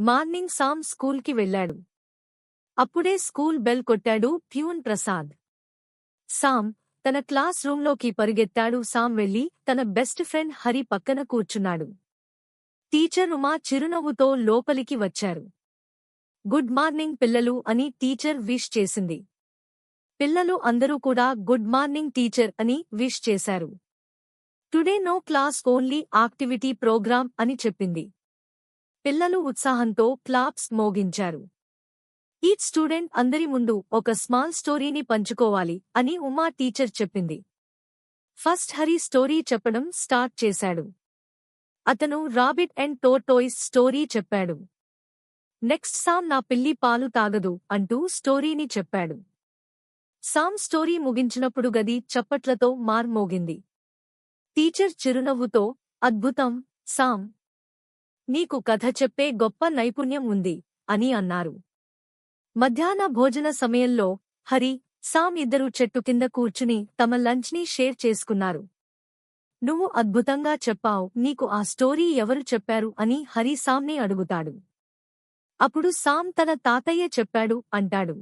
Morning Sam స్కూల్కి వెళ్ళాడు. అప్పుడే స్కూల్ బెల్ కొట్టాడు ప్యూన్ ప్రసాద్. సామ్ తన క్లాస్ రూంలోకి పరిగెత్తాడు. సామ్ వెళ్లి తన బెస్ట్ ఫ్రెండ్ హరి పక్కన కూర్చున్నాడు. టీచర్ ఉమా చిరునవ్వుతో లోపలికి వచ్చారు. గుడ్ మార్నింగ్ పిల్లలు అని టీచర్ విష్ చేసింది. పిల్లలు అందరూ కూడా గుడ్ మార్నింగ్ టీచర్ అని విష్ చేశారు. Today no class only activity program అని చెప్పింది. పిల్లలు ఉత్సాహంతో క్లాప్స్ మోగించారు. ఈచ్ స్టూడెంట్ అందరి ముందు ఒక స్మాల్ స్టోరీని పంచుకోవాలి అని ఉమా టీచర్ చెప్పింది. ఫస్ట్ హరి స్టోరీ చెప్పడం స్టార్ట్ చేశాడు. అతను రాబిట్ అండ్ టోర్టోయిస్ స్టోరీ చెప్పాడు. నెక్స్ట్ సామ్ నా పిల్లి పాలు తాగదు అంటూ స్టోరీని చెప్పాడు. సామ్ స్టోరీ ముగించినప్పుడు గది చప్పట్లతో మార్మోగింది. టీచర్ చిరునవ్వుతో, అద్భుతం సామ్, నీకు కథ చెప్పే గొప్ప నైపుణ్యం ఉంది అని అన్నారు. మధ్యాహ్న భోజన సమయంలో హరి, సామ్ ఇద్దరూ చెట్టు కింద కూర్చుని తమ లంచ్ని షేర్ చేసుకున్నారు. నువ్వు అద్భుతంగా చెప్పావ్, నీకు ఆ స్టోరీ ఎవరు చెప్పారు అని హరి సామ్ని అడుగుతాడు. అప్పుడు సామ్ తన తాతయ్య చెప్పాడు అంటాడు.